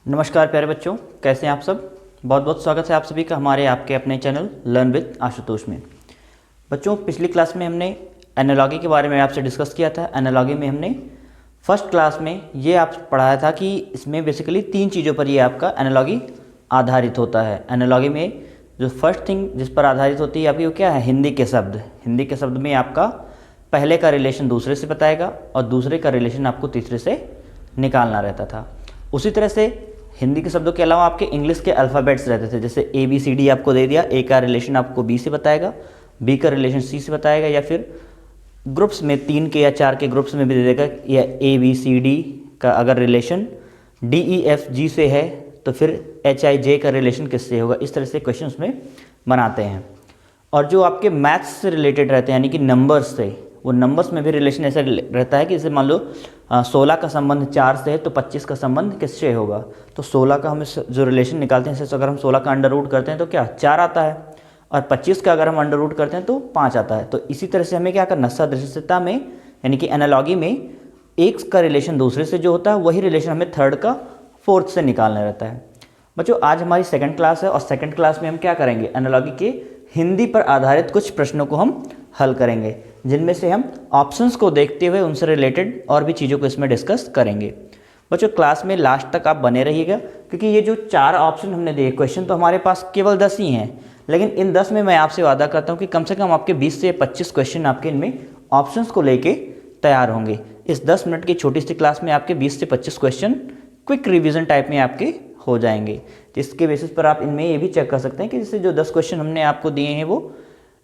नमस्कार प्यारे बच्चों, कैसे हैं आप सब। बहुत बहुत स्वागत है आप सभी का हमारे आपके अपने चैनल लर्न विद आशुतोष में। बच्चों, पिछली क्लास में हमने एनालॉजी के बारे में आपसे डिस्कस किया था। एनालॉजी में हमने फर्स्ट क्लास में ये आप पढ़ाया था कि इसमें बेसिकली 3 चीज़ों पर ये आपका एनालॉजी आधारित होता है। एनालॉजी में जो फर्स्ट थिंग जिस पर आधारित होती है आपकी वो क्या है, हिंदी के शब्द। हिंदी के शब्द में आपका पहले का रिलेशन दूसरे से बताएगा और दूसरे का रिलेशन आपको तीसरे से निकालना रहता था। उसी तरह से हिंदी के शब्दों के अलावा आपके इंग्लिश के अल्फ़ाबेट्स रहते थे। जैसे ABCD आपको दे दिया, ए का रिलेशन आपको B से बताएगा, B का रिलेशन C से बताएगा, या फिर ग्रुप्स में 3 के या 4 के ग्रुप्स में भी दे देगा। या ABCD का अगर रिलेशन DEFG से है तो फिर HIJ का रिलेशन किससे होगा। इस तरह से क्वेश्चन उसमें बनाते हैं। और जो आपके मैथ्स से रिलेटेड रहते हैं यानी कि नंबर्स से, वो नंबर्स में भी रिलेशन ऐसा रहता है कि जैसे मान लो 16 का संबंध 4 से है तो 25 का संबंध किससे होगा। तो 16 का हम जो रिलेशन निकालते हैं, जैसे अगर हम 16 का अंडर रूट करते हैं तो क्या 4 आता है, और 25 का अगर हम अंडर रूट करते हैं तो 5 आता है। तो इसी तरह से हमें क्या करना, सदृशता में यानी कि एनालॉजी में एक का रिलेशन दूसरे से जो होता है वही रिलेशन हमें थर्ड का फोर्थ से निकालना रहता है। बच्चों, आज हमारी सेकंड क्लास है और सेकंड क्लास में हम क्या करेंगे, एनालॉजी के हिंदी पर आधारित कुछ प्रश्नों को हम हल करेंगे, जिनमें से हम ऑप्शंस को देखते हुए उनसे रिलेटेड और भी चीज़ों को इसमें डिस्कस करेंगे। बच्चों, क्लास में लास्ट तक आप बने रहिएगा, क्योंकि ये जो 4 ऑप्शन हमने दिए, क्वेश्चन तो हमारे पास केवल 10 ही हैं, लेकिन इन 10 में मैं आपसे वादा करता हूँ कि कम से कम आपके 20 से 25 क्वेश्चन आपके इनमें ऑप्शंस को लेके तैयार होंगे। इस 10 मिनट की छोटी सी क्लास में आपके 20 से 25 क्वेश्चन क्विक रिविजन टाइप में आपके हो जाएंगे, जिसके बेसिस पर आप इनमें ये भी चेक कर सकते हैं कि जैसे जो 10 क्वेश्चन हमने आपको दिए हैं वो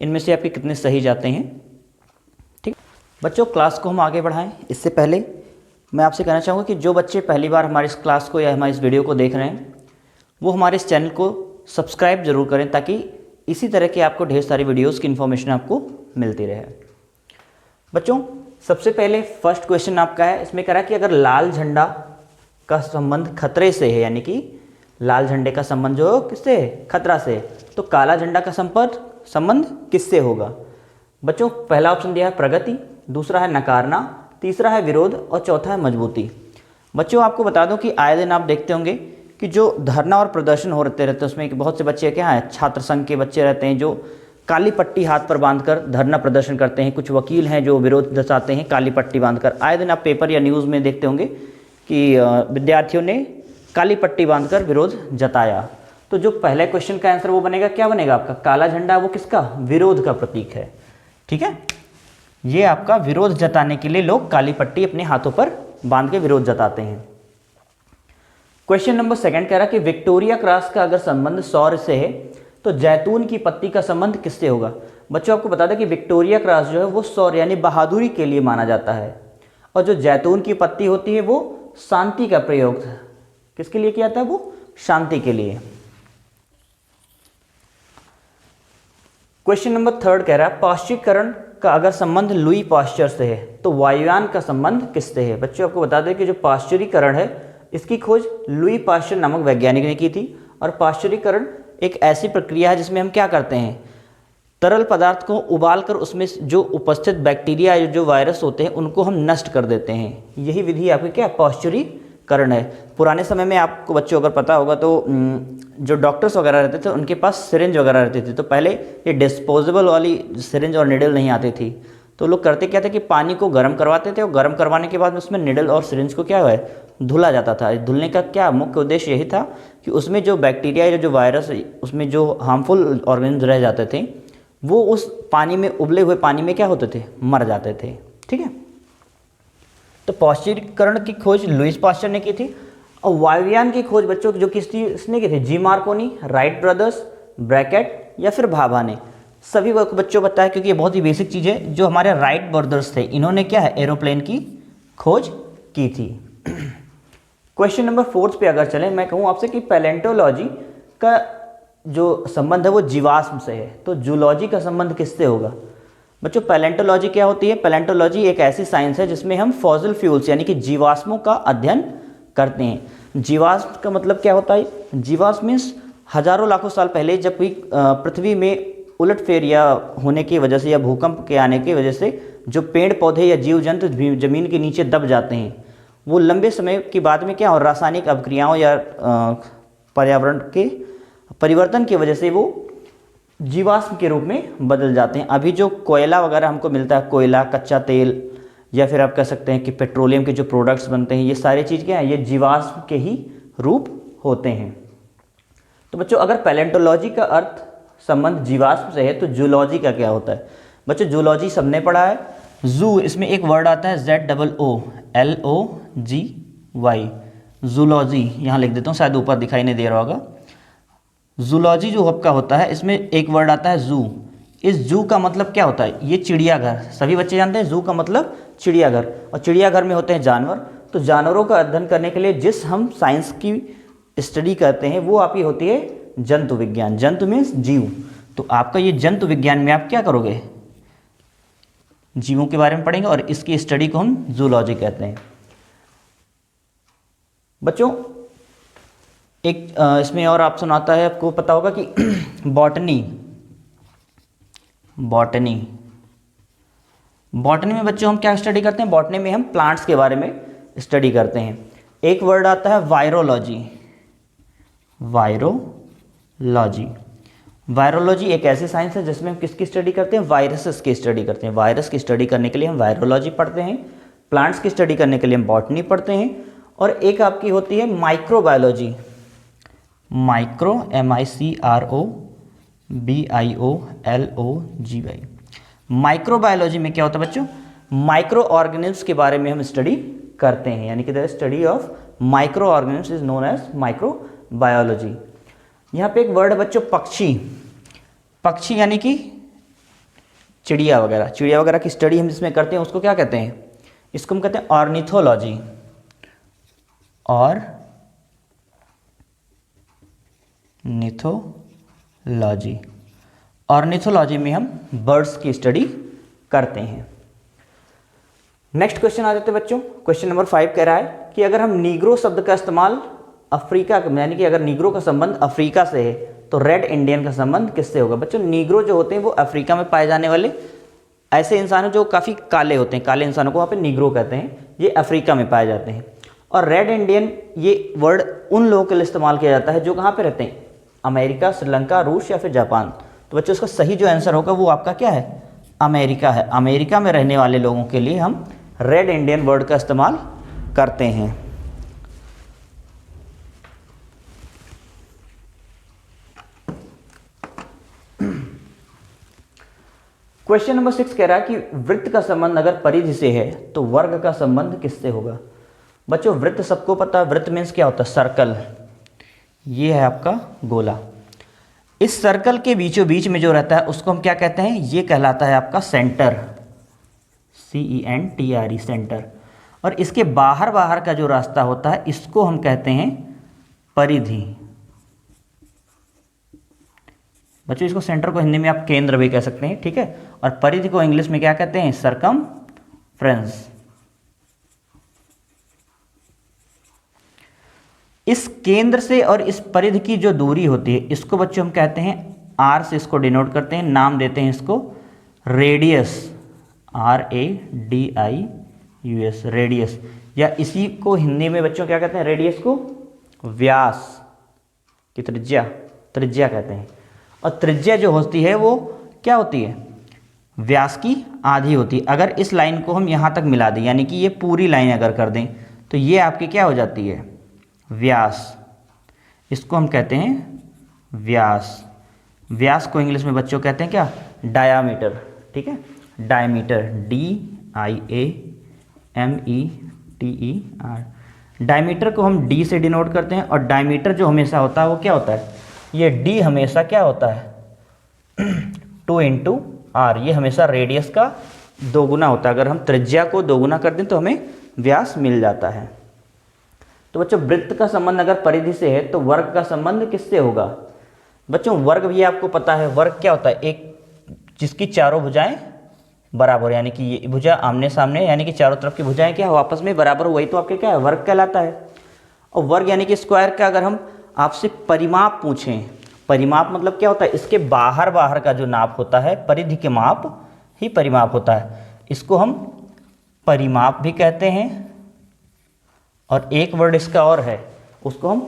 इनमें से आपके कितने सही जाते हैं। ठीक बच्चों, क्लास को हम आगे बढ़ाएं इससे पहले मैं आपसे कहना चाहूँगा कि जो बच्चे पहली बार हमारी इस क्लास को या हमारी इस वीडियो को देख रहे हैं वो हमारे इस चैनल को सब्सक्राइब जरूर करें, ताकि इसी तरह के आपको ढेर सारी वीडियोज़ की इन्फॉर्मेशन आपको मिलती रहे। बच्चों, सबसे पहले फर्स्ट क्वेश्चन आपका है, इसमें कह रहा है कि अगर लाल झंडा का संबंध खतरे से है, यानी कि लाल झंडे का संबंध जो किससे है, खतरा से, तो काला झंडा का संबंध किससे होगा। बच्चों, पहला ऑप्शन दिया है प्रगति, दूसरा है नकारना, तीसरा है विरोध और चौथा है मजबूती। बच्चों, आपको बता दूं कि आए दिन आप देखते होंगे कि जो धरना और प्रदर्शन हो रहते हैं उसमें बहुत से बच्चे क्या हैं, छात्र संघ के बच्चे रहते हैं जो काली पट्टी हाथ पर बांधकर धरना प्रदर्शन करते हैं। कुछ वकील हैं जो विरोध दर्शाते हैं काली पट्टी बांधकर। आए दिन आप पेपर या न्यूज़ में देखते होंगे कि विद्यार्थियों ने काली पट्टी बांधकर विरोध जताया। तो जो पहले क्वेश्चन का आंसर वो बनेगा, क्या बनेगा आपका, काला झंडा वो किसका, विरोध का प्रतीक है। ठीक है, ये आपका विरोध जताने के लिए लोग काली पट्टी अपने हाथों पर बांध के विरोध जताते हैं। क्वेश्चन नंबर 2 कह रहा है कि विक्टोरिया क्रॉस का अगर संबंध सौर से है तो जैतून की पत्ती का संबंध किससे होगा। बच्चों, आपको बता दें कि विक्टोरिया क्रॉस जो है वो सौर यानी बहादुरी के लिए माना जाता है, और जो जैतून की पत्ती होती है वो शांति का प्रयोग किसके लिए किया जाता है, वो शांति के लिए। क्वेश्चन नंबर 3 कह रहा है पाश्चुरीकरण का अगर संबंध लुई पाश्चर से है तो वायुयान का संबंध किससे है। बच्चों, आपको बता दें कि जो पाश्चुरीकरण है इसकी खोज लुई पाश्चर नामक वैज्ञानिक ने की थी। और पाश्चुरीकरण एक ऐसी प्रक्रिया है जिसमें हम क्या करते हैं, तरल पदार्थ को उबालकर उसमें जो उपस्थित बैक्टीरिया या जो वायरस होते हैं उनको हम नष्ट कर देते हैं। यही विधि आपकी क्या, पाश्चुरीकरण है। पुराने समय में आपको बच्चों अगर पता होगा तो जो डॉक्टर्स वगैरह रहते थे उनके पास सिरिंज वगैरह रहती थी, तो पहले ये डिस्पोजेबल वाली सिरिंज और निडल नहीं आती थी। तो लोग करते क्या थे कि पानी को गर्म करवाते थे और गर्म करवाने के बाद उसमें निडल और सिरिंज को क्या है, धुला जाता था। धुलने का क्या मुख्य उद्देश्य यही था कि उसमें जो बैक्टीरिया या जो वायरस, उसमें जो हार्मफुल ऑर्गेनिज्म रह जाते थे वो उस पानी में, उबले हुए पानी में क्या होते थे, मर जाते थे। ठीक है, तो पाश्चुरीकरण की खोज लुईस पाश्चर ने की थी। और वायुयान की खोज बच्चों जो किसने की थी, जी मार्कोनी, राइट ब्रदर्स, ब्रैकेट या फिर भाभा ने। सभी बच्चों पता है, क्योंकि ये बहुत ही बेसिक चीज़ है। जो हमारे राइट ब्रदर्स थे इन्होंने क्या है, एरोप्लेन की खोज की थी। क्वेश्चन नंबर 4 पे अगर चलें, मैं कहूँ आपसे कि पैलेंटोलॉजी का जो संबंध है वो जीवाश्म से है, तो जूलॉजी का संबंध किससे होगा। बच्चों, पैलेंटोलॉजी क्या होती है, पैलेंटोलॉजी एक ऐसी साइंस है जिसमें हम फॉसिल फ्यूल्स यानी कि जीवाश्मों का अध्ययन करते हैं। जीवाश्म का मतलब क्या होता है, जीवाश्म मीन्स हजारों लाखों साल पहले जब कोई पृथ्वी में उलटफेर या होने की वजह से या भूकंप के आने की वजह से जो पेड़ पौधे या जीव जंतु जमीन के नीचे दब जाते हैं वो लंबे समय के बाद में क्या हो, रासायनिक अभिक्रियाओं या पर्यावरण के परिवर्तन की वजह से वो जीवाश्म के रूप में बदल जाते हैं। अभी जो कोयला वगैरह हमको मिलता है, कोयला, कच्चा तेल, या फिर आप कह सकते हैं कि पेट्रोलियम के जो प्रोडक्ट्स बनते हैं, ये सारी चीज़ क्या है, ये जीवाश्म के ही रूप होते हैं। तो बच्चों अगर पैलेंटोलॉजी का अर्थ संबंध जीवाश्म से है तो जूलॉजी का क्या होता है? बच्चों जूलॉजी सबने पढ़ा है। जू, इसमें एक वर्ड आता है ZOOLOGY, जूलॉजी। यहाँ लिख देता हूँ, शायद ऊपर दिखाई नहीं दे रहा होगा। जूलॉजी जो आपका होता है, इसमें एक वर्ड आता है जू। इस जू का मतलब क्या होता है? ये चिड़ियाघर, सभी बच्चे जानते हैं जू का मतलब चिड़ियाघर, और चिड़ियाघर में होते हैं जानवर। तो जानवरों का अध्ययन करने के लिए जिस हम साइंस की स्टडी करते हैं वो आपकी होती है जंतु विज्ञान। जंतु मीन्स जीव। तो आपका ये जंतु विज्ञान में आप क्या करोगे? जीवों के बारे में पढ़ेंगे, और इसकी स्टडी को हम जूलॉजी कहते हैं। बच्चों एक इसमें और ऑप्शन आता है, आपको पता होगा कि बॉटनी में बच्चों हम क्या स्टडी करते हैं? बॉटनी में हम प्लांट्स के बारे में स्टडी करते हैं। एक वर्ड आता है वायरोलॉजी एक ऐसी साइंस है जिसमें हम किसकी स्टडी करते हैं? वायरसेस की स्टडी करते हैं। वायरस की स्टडी करने के लिए हम वायरोलॉजी पढ़ते हैं। प्लांट्स की स्टडी करने के लिए हम बॉटनी पढ़ते हैं। और एक आपकी होती है माइक्रोबायोलॉजी, MICROBIOLOGY। माइक्रोबायोलॉजी में क्या होता है बच्चों? माइक्रो ऑर्गेनिम्स के बारे में हम स्टडी करते हैं, यानी कि the study of microorganisms is known as microbiology. यहाँ पे एक वर्ड है बच्चों पक्षी यानी कि चिड़िया वगैरह की स्टडी हम जिसमें करते हैं उसको क्या कहते हैं? इसको हम कहते हैं ऑर्निथोलॉजी। ऑर्निथोलॉजी में हम बर्ड्स की स्टडी करते हैं। नेक्स्ट क्वेश्चन आ जाते हैं बच्चों। क्वेश्चन नंबर 5 कह रहा है कि अगर हम नीग्रो शब्द का इस्तेमाल अफ्रीका, यानी कि अगर नीग्रो का संबंध अफ्रीका से है तो रेड इंडियन का संबंध किससे होगा? बच्चों नीग्रो जो होते हैं वो अफ्रीका में पाए जाने वाले ऐसे इंसान जो काफ़ी काले होते हैं, काले इंसानों को वहाँ पे नीग्रो कहते हैं, ये अफ्रीका में पाए जाते हैं। और रेड इंडियन ये वर्ड उन लोगों के लिए इस्तेमाल किया जाता है जो कहाँ पे रहते हैं? अमेरिका, श्रीलंका, रूस या फिर जापान। तो बच्चों इसका सही जो आंसर होगा वो आपका क्या है? अमेरिका है। अमेरिका में रहने वाले लोगों के लिए हम रेड इंडियन वर्ड का इस्तेमाल करते हैं। क्वेश्चन नंबर 6 कह रहा है कि वृत्त का संबंध अगर परिधि से है तो वर्ग का संबंध किससे होगा? बच्चों वृत्त सबको पता है, वृत्त मीन्स क्या होता है? सर्कल। ये है आपका गोला। इस सर्कल के बीचों बीच में जो रहता है उसको हम क्या कहते हैं? ये कहलाता है आपका सेंटर, CENTRE, सेंटर। और इसके बाहर का जो रास्ता होता है इसको हम कहते हैं परिधि। बच्चों इसको सेंटर को हिंदी में आप केंद्र भी कह सकते हैं, ठीक है। और परिधि को इंग्लिश में क्या कहते हैं? सरकमफ्रेंस। इस केंद्र से और इस परिधि की जो दूरी होती है इसको बच्चों हम कहते हैं R से इसको डिनोट करते हैं, नाम देते हैं इसको रेडियस, RADIUS, रेडियस। या इसी को हिंदी में बच्चों क्या कहते हैं? रेडियस को व्यास की त्रिज्या कहते हैं। और त्रिज्या जो होती है वो क्या होती है? व्यास की आधी होती है। अगर इस लाइन को हम यहाँ तक मिला दें, यानी कि ये पूरी लाइन अगर कर दें तो ये आपकी क्या हो जाती है? व्यास। इसको हम कहते हैं व्यास। व्यास को इंग्लिश में बच्चों कहते हैं क्या? डायामीटर, ठीक है। Diameter, DIAMETER। डायमीटर को हम D से डिनोट करते हैं। और डायमीटर जो हमेशा होता है वो क्या होता है? ये D हमेशा क्या होता है? 2 × R। ये हमेशा रेडियस का दोगुना होता है। अगर हम त्रिज्या को दोगुना कर दें तो हमें व्यास मिल जाता है। तो बच्चों वृत्त का संबंध अगर परिधि से है तो वर्ग का संबंध किससे होगा? बच्चों वर्ग भी आपको पता है। वर्ग क्या होता है? एक जिसकी चारों भुजाएं बराबर, यानी कि ये भुजा आमने सामने, यानी कि चारों तरफ की भुजाएं क्या आपस में बराबर, वही तो आपके क्या है? वर्ग कहलाता है। और वर्ग यानी कि स्क्वायर का अगर हम आपसे परिमाप पूछें, परिमाप मतलब क्या होता है? इसके बाहर का जो नाप होता है, परिधि के माप ही परिमाप होता है। इसको हम परिमाप भी कहते हैं और एक वर्ड इसका और है, उसको हम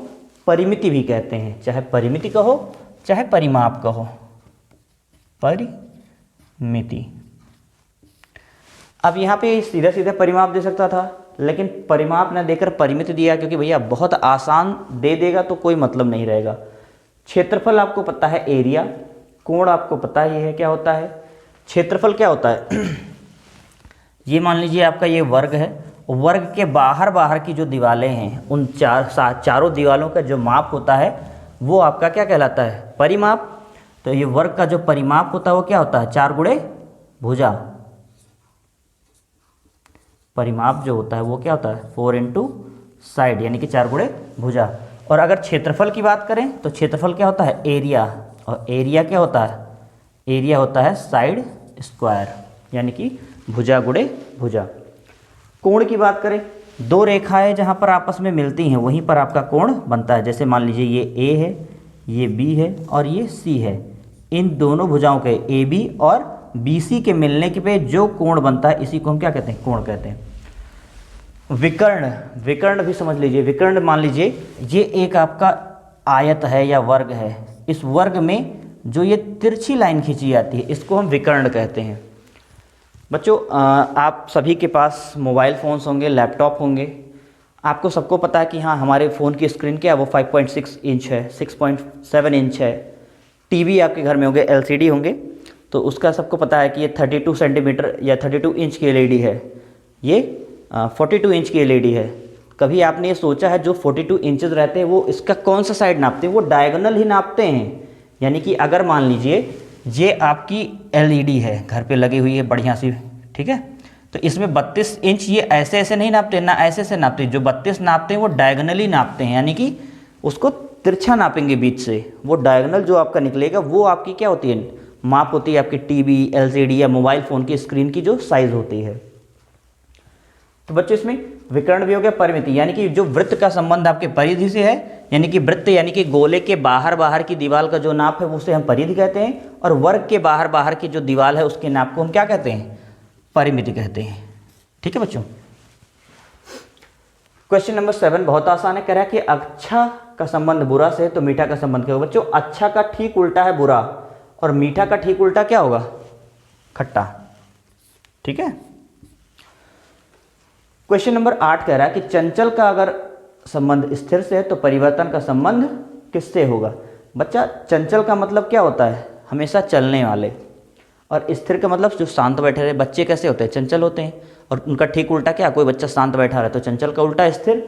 परिमिति भी कहते हैं, चाहे परिमिति कहो चाहे परिमाप कहो, परिमिति। अब यहाँ पे सीधा सीधा परिमाप दे सकता था, लेकिन परिमाप न देकर परिमिति दिया, क्योंकि भैया बहुत आसान दे देगा तो कोई मतलब नहीं रहेगा। क्षेत्रफल आपको पता है एरिया, कोण आपको पता ही है क्या होता है। क्षेत्रफल क्या होता है ये मान लीजिए आपका ये वर्ग है, वर्ग के बाहर की जो दीवारें हैं उन चारों दीवारों का जो माप होता है वो आपका क्या कहलाता है, परिमाप। तो ये वर्ग का जो परिमाप होता है वो क्या होता है, 4 गुणे भुजा। परिमाप जो होता है वो क्या होता है, 4 इंटू साइड, यानी कि 4 गुणे भुजा। और अगर क्षेत्रफल की बात करें तो क्षेत्रफल क्या होता है, एरिया, और एरिया क्या होता है, एरिया होता है साइड स्क्वायर, यानी कि भुजा गुणे भुजा। कोण की बात करें, 2 रेखाएं जहां पर आपस में मिलती हैं वहीं पर आपका कोण बनता है। जैसे मान लीजिए ये ए है, ये बी है और ये सी है, इन दोनों भुजाओं के ए बी और बी सी के मिलने के पे जो कोण बनता है इसी को हम क्या कहते हैं, कोण कहते हैं। विकर्ण, विकर्ण भी समझ लीजिए। विकर्ण मान लीजिए ये एक आपका आयत है या वर्ग है, इस वर्ग में जो ये तिरछी लाइन खींची जाती है इसको हम विकर्ण कहते हैं। बच्चों आप सभी के पास मोबाइल फ़ोन्स होंगे, लैपटॉप होंगे, आपको सबको पता है कि हाँ हमारे फ़ोन की स्क्रीन क्या है, वो 5.6 इंच है, 6.7 इंच है। टीवी आपके घर में होंगे, एलसीडी होंगे, तो उसका सबको पता है कि ये 32 सेंटीमीटर या 32 इंच की एलईडी है, ये 42 इंच की एलईडी है। कभी आपने ये सोचा है जो 42 इंचेस रहते हैं वो इसका कौन सा साइड नापते हैं, वो डायगोनल ही नापते हैं। यानी कि अगर मान लीजिए ये आपकी एलईडी है घर पे लगी हुई है बढ़िया सी, ठीक है, तो इसमें 32 इंच ये ऐसे ऐसे नहीं नापते ना, ऐसे ऐसे नापते, जो 32 नापते हैं वो डायगोनली नापते हैं, यानी कि उसको तिरछा नापेंगे बीच से। वो डायगोनल जो आपका निकलेगा वो आपकी क्या होती है, माप होती है आपकी टीवी, एलसीडी या मोबाइल फ़ोन की स्क्रीन की जो साइज़ होती है। तो बच्चों इसमें विकर्ण भी हो गया, परिमिति, यानी कि जो वृत्त का संबंध आपके परिधि से है, यानी कि वृत्त यानी कि गोले के बाहर की दीवार का जो नाप है उसे हम परिधि कहते हैं, और वर्ग के बाहर की जो दीवार है उसके नाप को हम क्या कहते हैं, परिमिति कहते हैं। ठीक है बच्चों। क्वेश्चन नंबर 7 बहुत आसान है, कह रहा है कि अच्छा का संबंध बुरा से है तो मीठा का संबंध क्या होगा। बच्चों अच्छा का ठीक उल्टा है बुरा, और मीठा का ठीक उल्टा क्या होगा, खट्टा। ठीक है। क्वेश्चन नंबर 8 कह रहा है कि चंचल का अगर संबंध स्थिर से है तो परिवर्तन का संबंध किससे होगा। बच्चा चंचल का मतलब क्या होता है, हमेशा चलने वाले, और स्थिर का मतलब जो शांत बैठे रहे। बच्चे कैसे होते हैं, चंचल होते हैं, और उनका ठीक उल्टा क्या, कोई बच्चा शांत बैठा रहे तो चंचल का उल्टा स्थिर।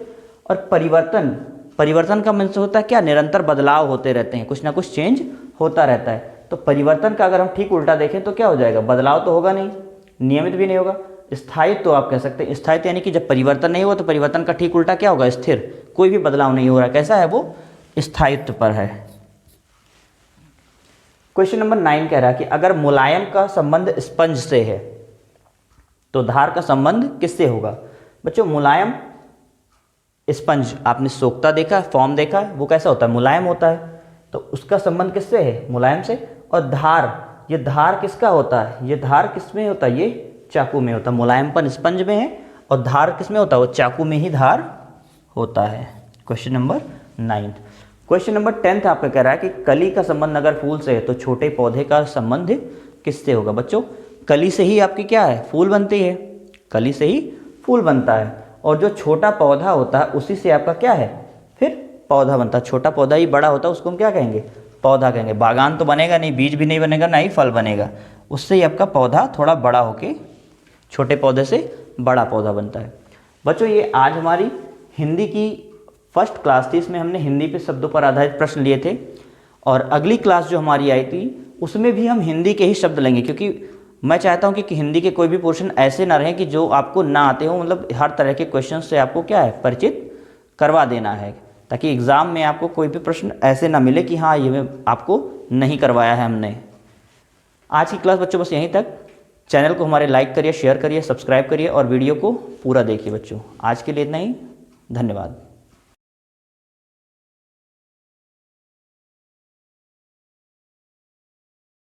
और परिवर्तन, परिवर्तन का मतलब होता है क्या, निरंतर बदलाव होते रहते हैं, कुछ ना कुछ चेंज होता रहता है। तो परिवर्तन का अगर हम ठीक उल्टा देखें तो क्या हो जाएगा, बदलाव तो होगा नहीं, नियमित भी नहीं होगा। स्थायित्व तो आप कह सकते हैं, स्थायित्व यानी कि जब परिवर्तन नहीं हुआ तो परिवर्तन का ठीक उल्टा क्या होगा, स्थिर, कोई भी बदलाव नहीं हो रहा, कैसा है वो, स्थायित्व पर है। क्वेश्चन नंबर 9 कह रहा है कि अगर मुलायम का संबंध स्पंज से है तो धार का संबंध किससे होगा। बच्चों मुलायम स्पंज, आपने सोखता देखा, फॉर्म देखा, वो कैसा होता है, मुलायम होता है, तो उसका संबंध किससे है, मुलायम से। और धार, ये धार किसका होता है, ये धार किसमें होता है, ये चाकू में होता है। मुलायमपन स्पंज में है और धार किसमें होता है, वो चाकू में ही धार होता है। Question number 9। क्वेश्चन नंबर 10 आपका कह रहा है कि कली का संबंध अगर फूल से है तो छोटे पौधे का संबंध किससे होगा। बच्चों कली से ही आपकी क्या है, फूल बनती है, कली से ही फूल बनता है, और जो छोटा पौधा होता है उसी से आपका क्या है, फिर पौधा बनता है। छोटा पौधा ही बड़ा होता है, उसको हम क्या कहेंगे, पौधा कहेंगे। बागान तो बनेगा नहीं, बीज भी नहीं बनेगा, ना ही फल बनेगा, उससे ही आपका पौधा थोड़ा बड़ा होके छोटे पौधे से बड़ा पौधा बनता है। बच्चों ये आज हमारी हिंदी की फर्स्ट क्लास थी, इसमें हमने हिंदी पे शब्दों पर आधारित प्रश्न लिए थे, और अगली क्लास जो हमारी आई थी उसमें भी हम हिंदी के ही शब्द लेंगे, क्योंकि मैं चाहता हूं कि हिंदी के कोई भी पोर्शन ऐसे ना रहे कि जो आपको ना आते हो, मतलब हर तरह के क्वेश्चन से आपको क्या है, परिचित करवा देना है, ताकि एग्ज़ाम में आपको कोई भी प्रश्न ऐसे ना मिले कि हाँ ये आपको नहीं करवाया है हमने। आज की क्लास बच्चों बस यहीं तक। चैनल को हमारे लाइक करिए, शेयर करिए, सब्सक्राइब करिए और वीडियो को पूरा देखिए बच्चों। आज के लिए इतना ही, धन्यवाद।